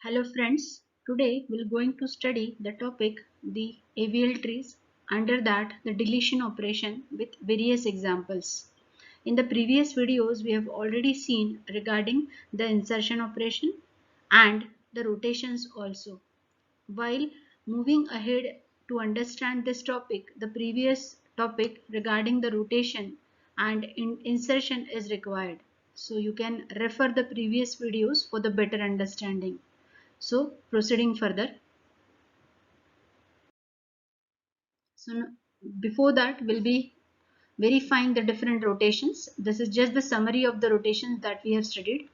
Hello friends, today we're going to study the topic the AVL trees, under that the deletion operation with various examples. In the previous videos we have already seen regarding the insertion operation and the rotations also. While moving ahead to understand this topic, the previous topic regarding the rotation and insertion is required. So you can refer the previous videos for the better understanding. So proceeding further. So before that we'll be verifying the different rotations. This is just the summary of the rotations that we have studied.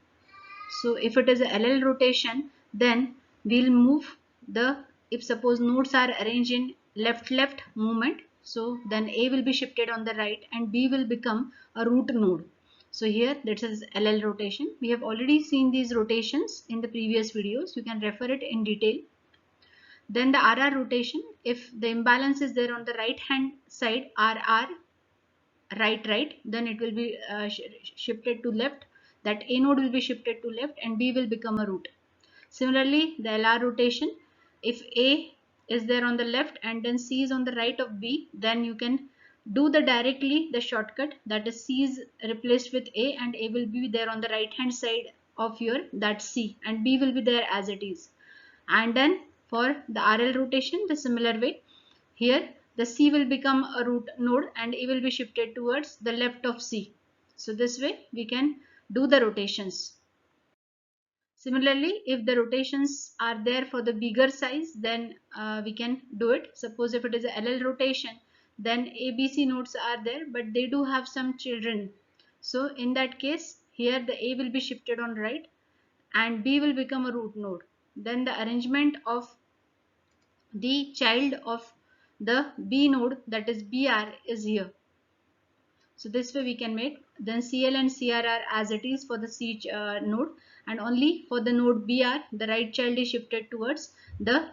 So if it is a LL rotation, then we'll move the, if suppose nodes are arranged in left movement, so then A will be shifted on the right and B will become a root node. So here that is LL rotation. We have already seen these rotations in the previous videos. You can refer it in detail. Then the RR rotation, if the imbalance is there on the right hand side, RR right, then it will be shifted to left. That A node will be shifted to left and B will become a root. Similarly, the LR rotation, if A is there on the left and then C is on the right of B, then you can do directly the shortcut, that is C is replaced with A and A will be there on the right hand side of your that C and B will be there as it is. And then for the RL rotation, the similar way, here the C will become a root node and A will be shifted towards the left of C. So this way we can do the rotations. Similarly, if the rotations are there for the bigger size, then we can do it. Suppose if it is a LL rotation, then ABC nodes are there, but they do have some children. So in that case, here the A will be shifted on right and B will become a root node. Then the arrangement of the child of the B node, that is BR, is here. So this way we can make, then CL and CR are as it is for the C node, and only for the node BR the right child is shifted towards the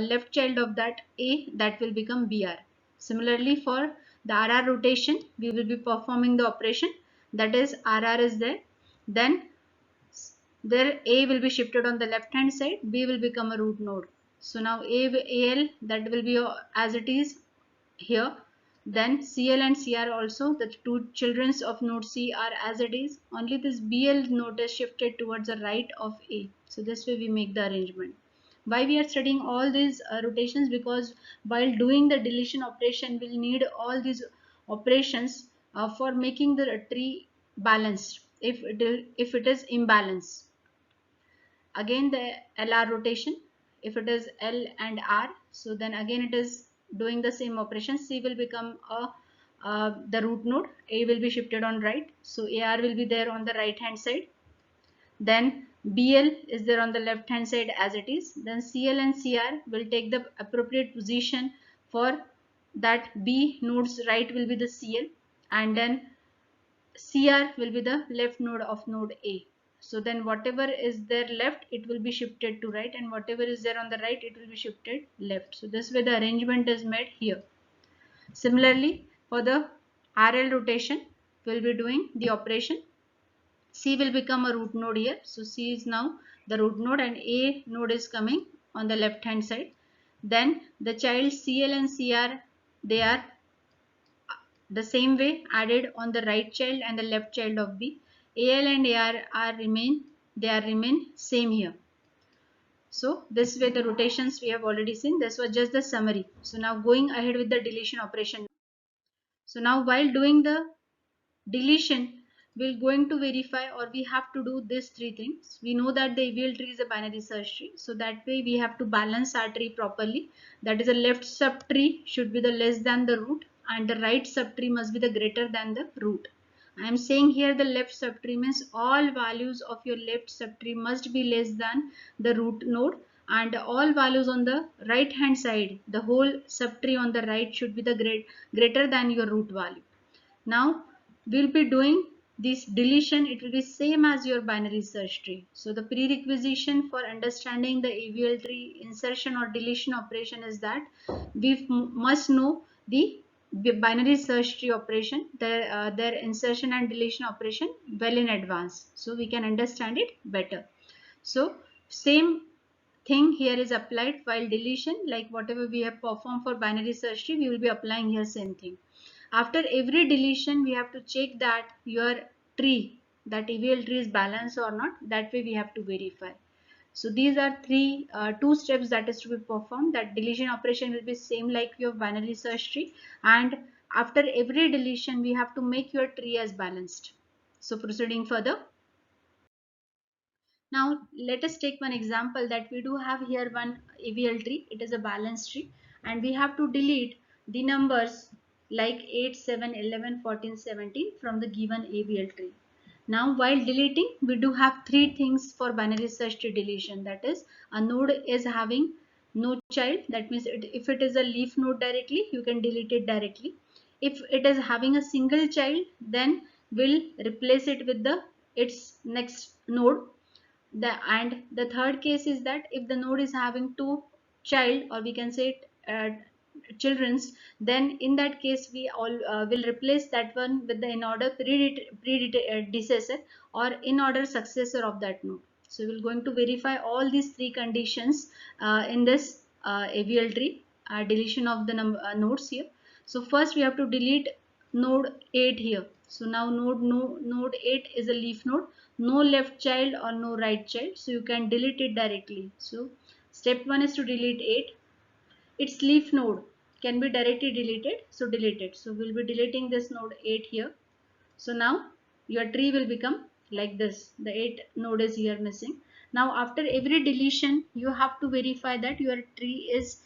left child of that A, that will become BR. Similarly for the RR rotation we will be performing the operation, that is RR is there, then there A will be shifted on the left hand side, B will become a root node. So now AL, that will be as it is here. Then CL and CR also, the two children of node C are as it is. Only this BL node is shifted towards the right of A. So this way we make the arrangement. Why we are studying all these rotations? Because while doing the deletion operation we'll need all these operations for making the tree balanced if it is imbalanced. Again the LR rotation, if it is L and R, so then again it is doing the same operation. C will become the root node, A will be shifted on right, so AR will be there on the right hand side, then BL is there on the left hand side as it is, then CL and CR will take the appropriate position. For that B node's right will be the CL and then CR will be the left node of node A. So then whatever is there left, it will be shifted to right, and whatever is there on the right, it will be shifted left. So this way the arrangement is made here. Similarly, for the RL rotation, we'll be doing the operation. C will become a root node here. So C is now the root node and A node is coming on the left hand side. Then the child CL and CR, they are the same way added on the right child and the left child of B. AL and AR remain same here. So this way the rotations we have already seen. This was just the summary. So now going ahead with the deletion operation. So now while doing the deletion, we're going to verify, or we have to do these three things. We know that the AVL tree is a binary search tree, so that way we have to balance our tree properly. That is, a left subtree should be the less than the root and the right subtree must be the greater than the root. I am saying here the left subtree means all values of your left subtree must be less than the root node, and all values on the right hand side, the whole subtree on the right should be the greater than your root value. Now we'll be doing this deletion. It will be same as your binary search tree. So the prerequisite for understanding the AVL tree insertion or deletion operation is that we must know the binary search tree operation, their insertion and deletion operation well in advance, so we can understand it better. So same thing here is applied while deletion, like whatever we have performed for binary search tree, we will be applying here same thing. After every deletion, we have to check that your tree, that AVL tree is balanced or not. That way we have to verify. So these are two steps that is to be performed. That deletion operation will be same like your binary search tree, and after every deletion we have to make your tree as balanced. So proceeding further. Now let us take one example that we do have here one AVL tree. It is a balanced tree and we have to delete the numbers like 8, 7, 11, 14, 17 from the given AVL tree. Now while deleting, we do have three things for binary search tree deletion. That is, a node is having no child. That means if it is a leaf node directly, you can delete it directly. If it is having a single child, then we'll replace it with the its next node. And the third case is that if the node is having two child, or we can say children's, then in that case we all will replace that one with the in order predecessor or in order successor of that node. So we're going to verify all these three conditions in this AVL tree deletion of the nodes here. So first we have to delete node 8 here. So now node 8 is a leaf node, no left child or no right child, so you can delete it directly. So step 1 is to delete 8. Its leaf node can be directly deleted, so delete it. So we'll be deleting this node 8 here. So now your tree will become like this. The 8 node is here missing. Now after every deletion, you have to verify that your tree is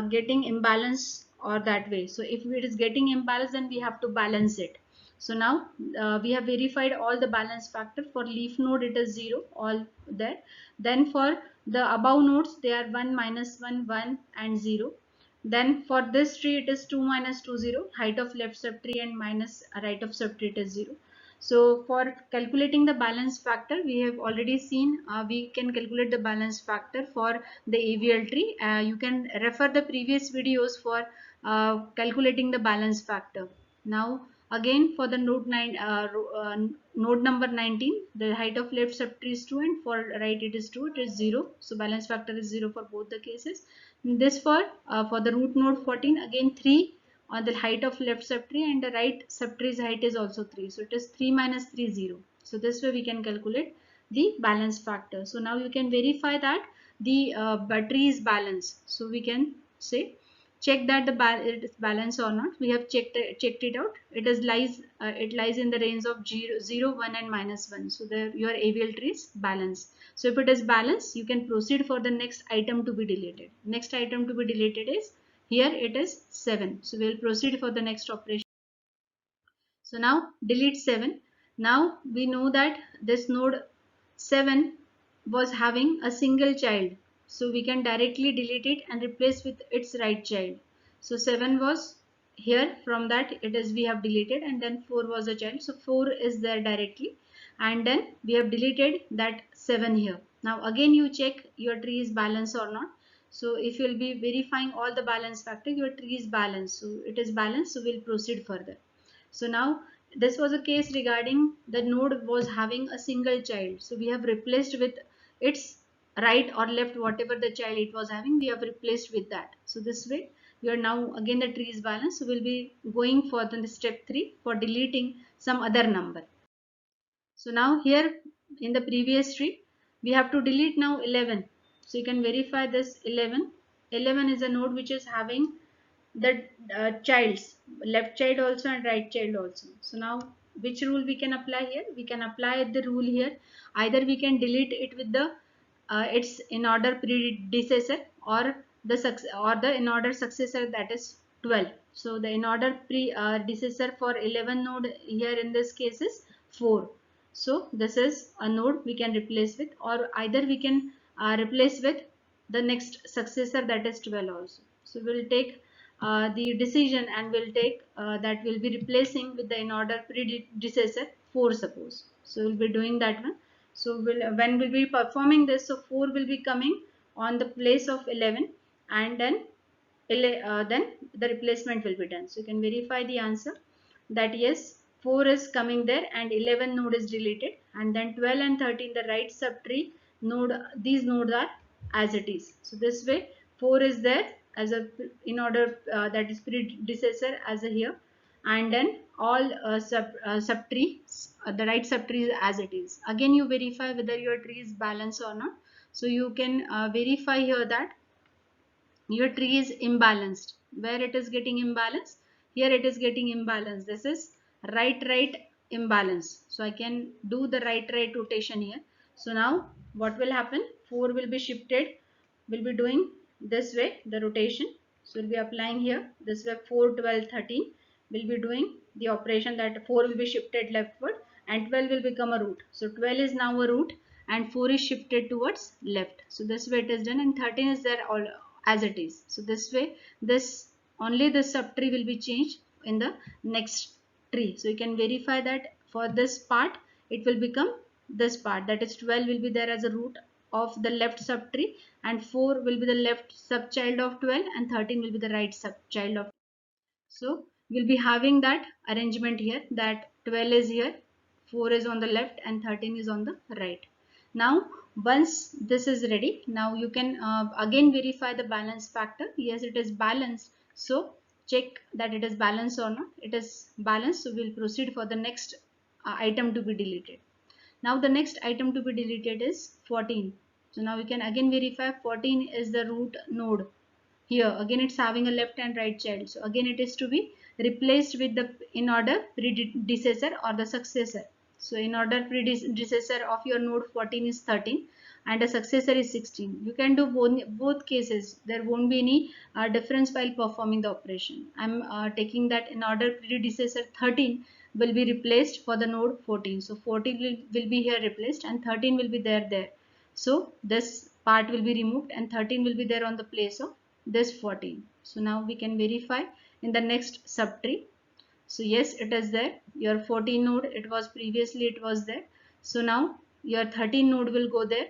getting imbalance or that way. So if it is getting imbalance, then we have to balance it. So now we have verified all the balance factor. For leaf node it is 0, all there. Then for the above nodes, they are 1, -1, 1 and 0. Then for this tree it is 2, -2, 0. Height of left subtree and minus right of subtree is 0. So for calculating the balance factor, we have already seen we can calculate the balance factor for the AVL tree. You can refer the previous videos for calculating the balance factor. Now again for the node number 19, the height of left subtree is 2 and for right it is 2, it is 0. So balance factor is 0 for both the cases. This for the root node 14, again 3 on the height of left subtree, and the right subtree's height is also 3. So it is 3 minus 3, 0. So this way we can calculate the balance factor. So now you can verify that the battery is balanced. So we can say check that it is balanced or not. We have checked it out. It lies in the range of 0, 1 and -1. So your AVL tree is balanced. So if it is balanced, you can proceed for the next item to be deleted. Next item to be deleted is here it is 7. So we will proceed for the next operation. So now delete 7. Now we know that this node 7 was having a single child. So we can directly delete it and replace with its right child. So 7 was here, from that it is we have deleted, and then 4 was a child. So 4 is there directly, and then we have deleted that 7 here. Now again you check your tree is balanced or not. So if you will be verifying all the balance factor, your tree is balanced. So it is balanced, so we'll proceed further. So now this was a case regarding the node was having a single child. So we have replaced with its right or left, whatever the child it was having, we have replaced with that. So this way you are now again the tree is balanced. So we'll be going for the step 3 for deleting some other number. So now here in the previous tree, we have to delete now 11. So you can verify this 11. 11 is a node which is having the child's left child also and right child also. So now which rule we can apply here? We can apply the rule here. Either we can delete it with the its in order predecessor, or the in order successor, that is 12. So the in order predecessor for 11 node here in this case is 4. So this is a node we can replace with, or either we can replace with the next successor, that is 12 also. So we'll take the decision and we'll take that we'll be replacing with the in order predecessor 4, suppose. So we'll be doing that one. So when we'll be performing this, so 4 will be coming on the place of 11, and then the replacement will be done. So you can verify the answer that yes, 4 is coming there and 11 node is deleted, and then 12 and 13 the right subtree node, these nodes are as it is. So this way 4 is there as a in order, that is predecessor as a here, and then all subtrees, the right subtree is as it is. Again you verify whether your tree is balanced or not. So you can verify here that your tree is imbalanced. Where it is getting imbalanced? Here it is getting imbalanced. This is right imbalance. So I can do the right rotation here. So now what will happen? 4 will be shifted, will be doing this way the rotation. So we'll be applying here this way. 4, 12, 13 will be doing the operation that 4 will be shifted leftward and 12 will become a root. So 12 is now a root and 4 is shifted towards left. So this way it is done, and 13 is there all as it is. So this way this only the subtree will be changed in the next tree. So you can verify that for this part it will become this part, that is 12 will be there as a root of the left subtree, and 4 will be the left subchild of 12, and 13 will be the right subchild of. So we'll be having that arrangement here, that 12 is here, 4 is on the left, and 13 is on the right. Now once this is ready, now you can again verify the balance factor. Yes, it is balanced. So check that it is balanced or not. It is balanced. So we'll proceed for the next item to be deleted. Now the next item to be deleted is 14. So now we can again verify 14 is the root node. Here again it's having a left and right child. So again it is to be replaced with the in order predecessor or the successor. So in order predecessor of your node 14 is 13 and a successor is 16. You can do both cases. There won't be any difference while performing the operation. I'm taking that in order predecessor 13 will be replaced for the node 14. So 14 will be here replaced and 13 will be there. So this part will be removed and 13 will be there on the place of this 14. So now we can verify in the next subtree. So yes, it is there. Your 14 node, it was previously it was there. So now your 13 node will go there.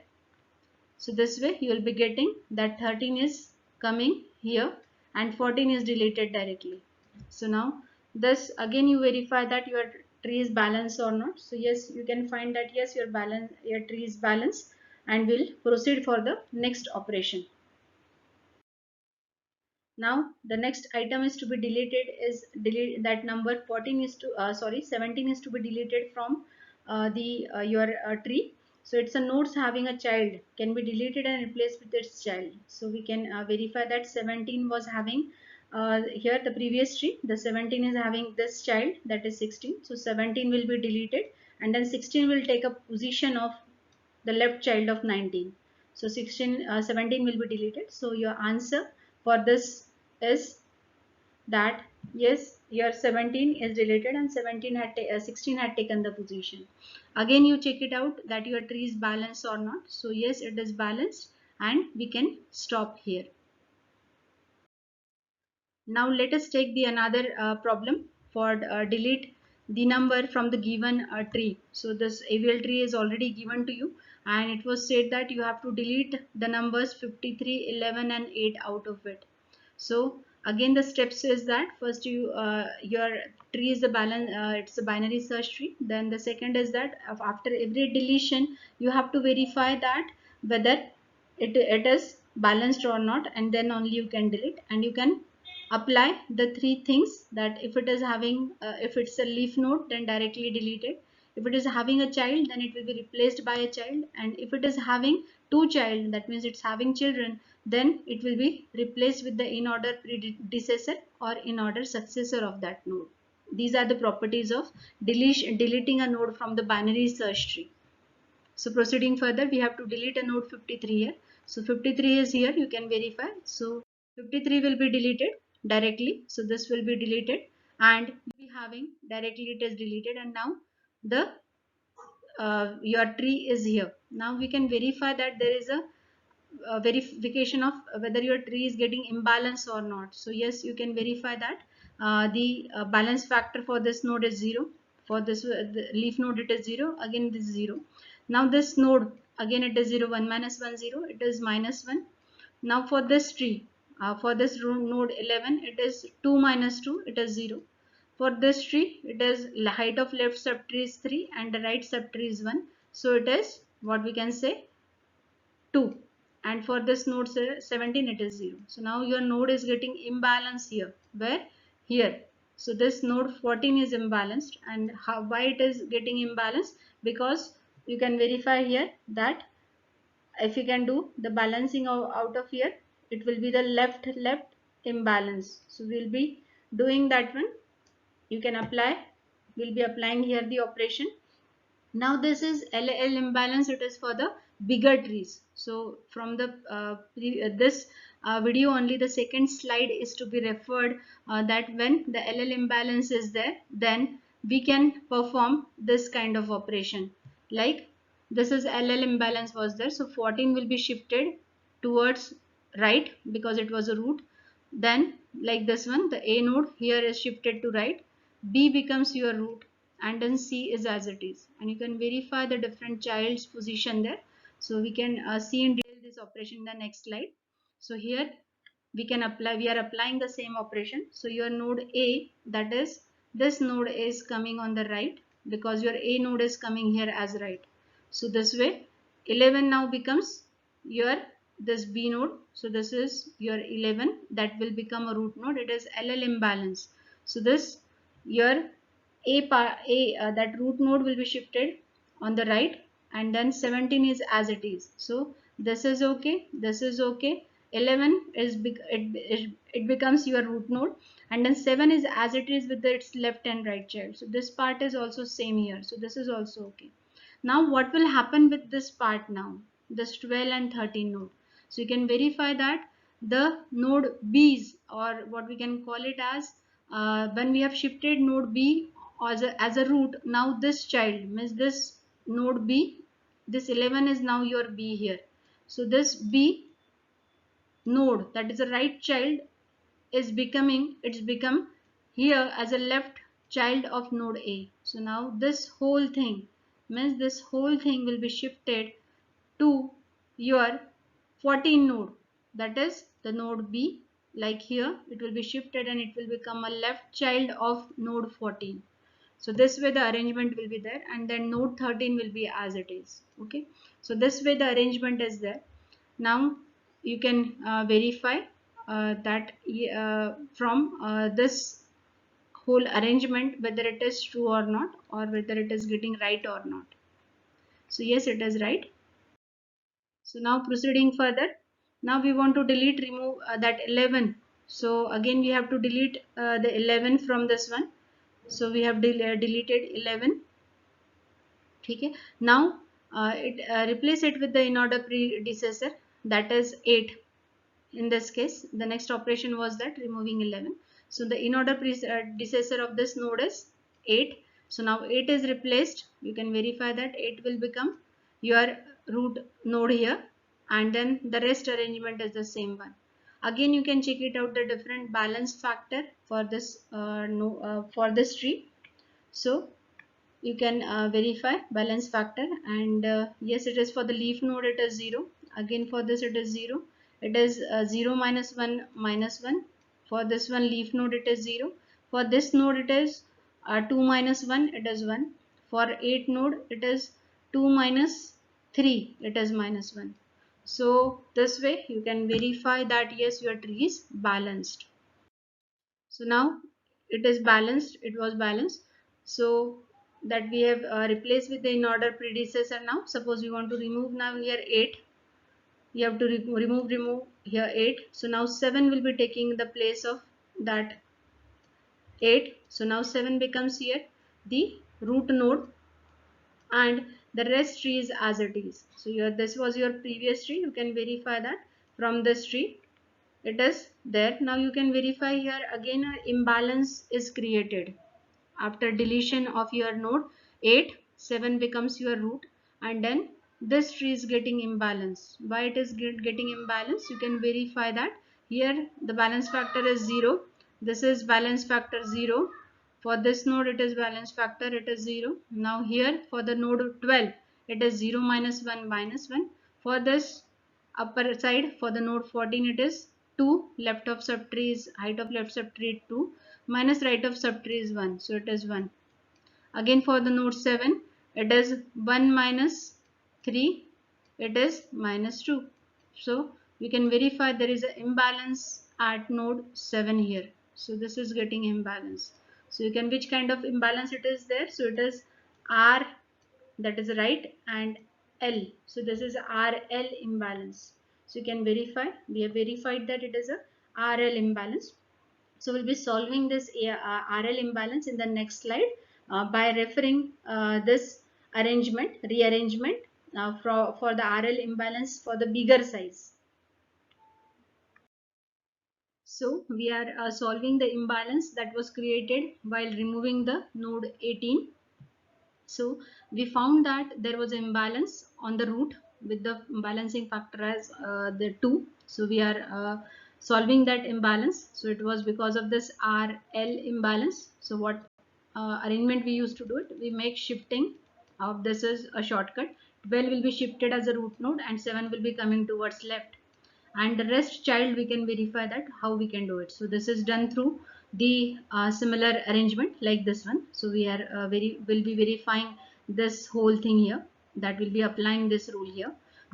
So this way you will be getting that 13 is coming here and 14 is deleted directly. So now this again you verify that your tree is balanced or not. So yes, you can find that yes, your tree is balanced, and will proceed for the next operation. Now the next item is to be deleted is delete that number 14 is to 17 is to be deleted from the your tree. So it's a nodes having a child can be deleted and replaced with its child. So we can verify that 17 was having here the previous tree, the 17 is having this child, that is 16. So 17 will be deleted and then 16 will take up position of the left child of 19. So 17 will be deleted. So your answer for this is that yes, your 17 is deleted and 16 had taken the position. Again you check it out that your tree is balanced or not. So yes, it is balanced and we can stop here. Now let us take the another problem for delete the number from the given tree. So this AVL tree is already given to you and it was said that you have to delete the numbers 53, 11 and 8 out of it. So again the steps is that first your tree is the balance, it's a binary search tree. Then the second is that after every deletion you have to verify that whether it is balanced or not, and then only you can delete. And you can apply the three things that if it is having if it's a leaf node, then directly delete it. If it is having a child, then it will be replaced by a child, and if it is having two child, that means it's having children, then it will be replaced with the in order predecessor or in order successor of that node. These are the properties of deleting a node from the binary search tree. So proceeding further, we have to delete a node 53 here. So 53 is here, you can verify. So 53 will be deleted directly. So this will be deleted and we be having directly it is deleted, and now the your tree is here. Now we can verify that there is a verification of whether your tree is getting imbalance or not. So yes, you can verify that the balance factor for this node is 0. For this the leaf node it is 0. Again this is 0. Now this node again it is 0. 1 minus 1 0, it is minus 1. Now for this tree for this node 11 it is 2 minus 2, it is 0. For this tree it is height of left subtree is 3 and the right subtree is 1. So it is what we can say 2. and for this node 17 it is 0. So now your node is getting imbalance here. Where? Here. So this node 14 is imbalanced, and why it is getting imbalanced? Because you can verify here that if you can do the balancing out of here, it will be the left imbalance. So we'll be doing that one. You can apply, we'll be applying here the operation. Now this is LL imbalance, it is for the bigger trees. So from the this video only, the second slide is to be referred, that when the LL imbalance is there, then we can perform this kind of operation. Like this is LL imbalance was there, so 14 will be shifted towards right because it was a root. Then like this one, the A node here is shifted to right, B becomes your root, and then C is as it is, and you can verify the different child's position there. So we can see in detail this operation in the next slide. So here we are applying the same operation. So your node A, that is this node, is coming on the right because your A node is coming here as right. So this way 11 now becomes your this B node. So this is your 11, that will become a root node. It is LL imbalance. So this your that root node will be shifted on the right, and then 17 is as it is. So this is okay, this is okay. 11 is it becomes your root node, and then 7 is as it is with its left and right child. So this part is also same here. So this is also okay. Now what will happen with this part now? This 12 and 13 node. So you can verify that the node B's, or what we can call it as, when we have shifted node B as a root, now this child means this node B, this 11 is now your B here. So this B node, that is a right child, is it's become here as a left child of node A. So now this whole thing means this whole thing will be shifted to your 14 node, that is the node B. Like here it will be shifted and it will become a left child of node 14. So this way the arrangement will be there, and then node 13 will be as it is. Okay, so this way the arrangement is there. Now you can verify that from this whole arrangement whether it is true or not, or whether it is getting right or not. So yes, it is right. So now proceeding further, now we want to remove that 11. So again we have to delete the 11 from this one. So we have deleted 11. Okay. Now replace it with the in order predecessor, that is 8. In this case the next operation was that removing 11. So the in order predecessor of this node is 8. So now 8 is replaced. You can verify that 8 will become your root node here, and then the rest arrangement is the same one. Again you can check it out, the different balance factor for this for this tree. So you can verify balance factor, and yes, it is for the leaf node it is 0. Again for this it is 0. It is 0 minus 1 minus 1. For this one leaf node it is 0. For this node it is 2 minus 1, it is 1. For 8 node it is 2 minus 3, it is minus 1. So this way you can verify that yes, your tree is balanced. So now it is balanced, it was balanced. So that we have replaced with the in order predecessor. Now suppose we want to remove now here 8, you have to remove here 8. So now 7 will be taking the place of that 8. So now 7 becomes here the root node, and the rest tree is as it is. So here this was your previous tree. You can verify that from this tree it is there. Now you can verify here again an imbalance is created after deletion of your node 8. 7 becomes your root, and then this tree is getting imbalance. Why it is getting imbalance? You can verify that here the balance factor is 0. This is balance factor 0. For this node it is balance factor, it is 0. Now here for the node 12 it is 0 minus 1 minus 1. For this upper side for the node 14 it is 2. Left of subtree is height of left subtree 2 minus right of subtree is 1. So it is 1. Again for the node 7 it is 1 minus 3, it is minus 2. So we can verify there is an imbalance at node 7 here. So this is getting imbalance. So you can, which kind of imbalance it is there? So it is R, that is right, and L. So this is RL imbalance. So you can verify, we have verified that it is a RL imbalance. So we'll be solving this RL imbalance in the next slide by referring this rearrangement for the RL imbalance for the bigger size. So we are solving the imbalance that was created while removing the node 18. So we found that there was an imbalance on the root with the balancing factor as the 2. So we are solving that imbalance. So it was because of this RL imbalance. So what arrangement we used to do it? We make shifting of this is a shortcut. 12 will be shifted as a root node and 7 will be coming towards left, and the rest child we can verify that how we can do it. So this is done through the similar arrangement like this one. So we are will be verifying this whole thing here, that will be applying this rule here.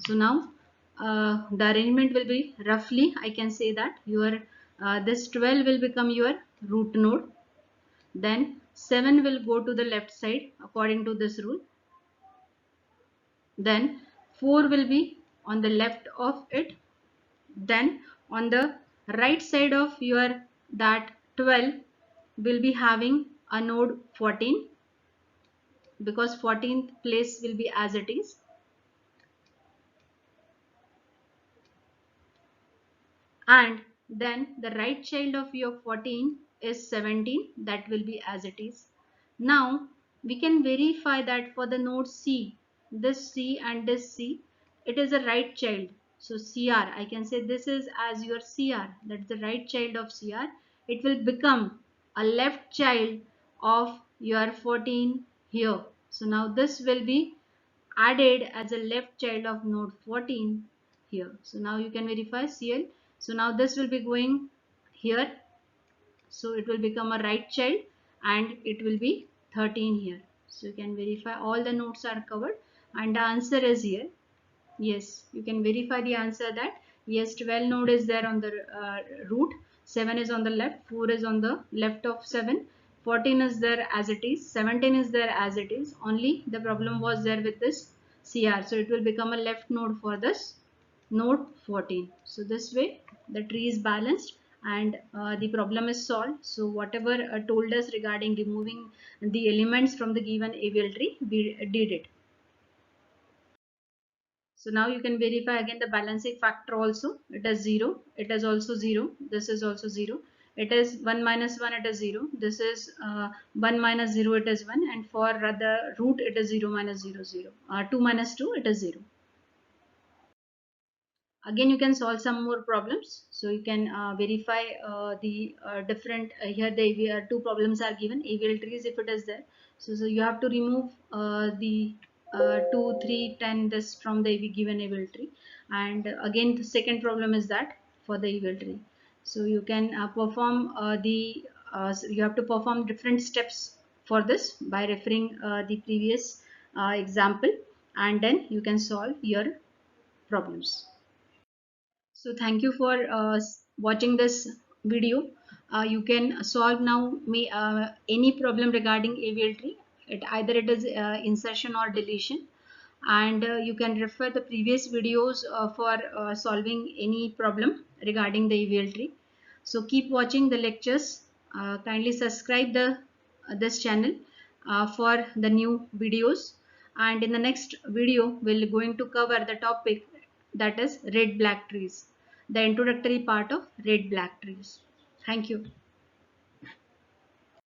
So now the arrangement will be roughly, I can say that your this 12 will become your root node, then 7 will go to the left side according to this rule, then 4 will be on the left of it, then on the right side of your that 12 will be having a node 14, because 14th place will be as it is, and then the right child of your 14 is 17, that will be as it is. Now we can verify that for the node C, this C and this C, it is a right child. So CR, I can say this is as your CR, that's the right child of CR. It will become a left child of your 14 here. So now this will be added as a left child of node 14 here. So now you can verify CL. So now this will be going here. So it will become a right child and it will be 13 here. So you can verify all the nodes are covered and the answer is here. Yes, you can verify the answer that yes, 12 node is there on the root, 7 is on the left, 4 is on the left of 7, 14 is there as it is, 17 is there as it is, only the problem was there with this CR. So it will become a left node for this node 14. So this way the tree is balanced and the problem is solved. So whatever told us regarding removing the elements from the given AVL tree, we did it. So now you can verify again the balancing factor also. It is 0. It is also 0. This is also 0. It is 1 minus 1. It is 0. This is 1 minus 0. It is 1. And for the root it is 0 minus 0 0. 2 minus 2 it is 0. Again you can solve some more problems. So you can verify the different here the two problems are given AVL trees if it is there. So you have to remove the 2 3 10 this from the given AVL tree, and again the second problem is that for the AVL tree. So you can perform so you have to perform different steps for this by referring the previous example, and then you can solve your problems. So thank you for watching this video. You can solve now any problem regarding AVL tree. Either it is insertion or deletion, and you can refer the previous videos for solving any problem regarding the AVL tree. So keep watching the lectures. Kindly subscribe the this channel for the new videos. And in the next video, we're going to cover the topic that is red black trees, the introductory part of red black trees. Thank you.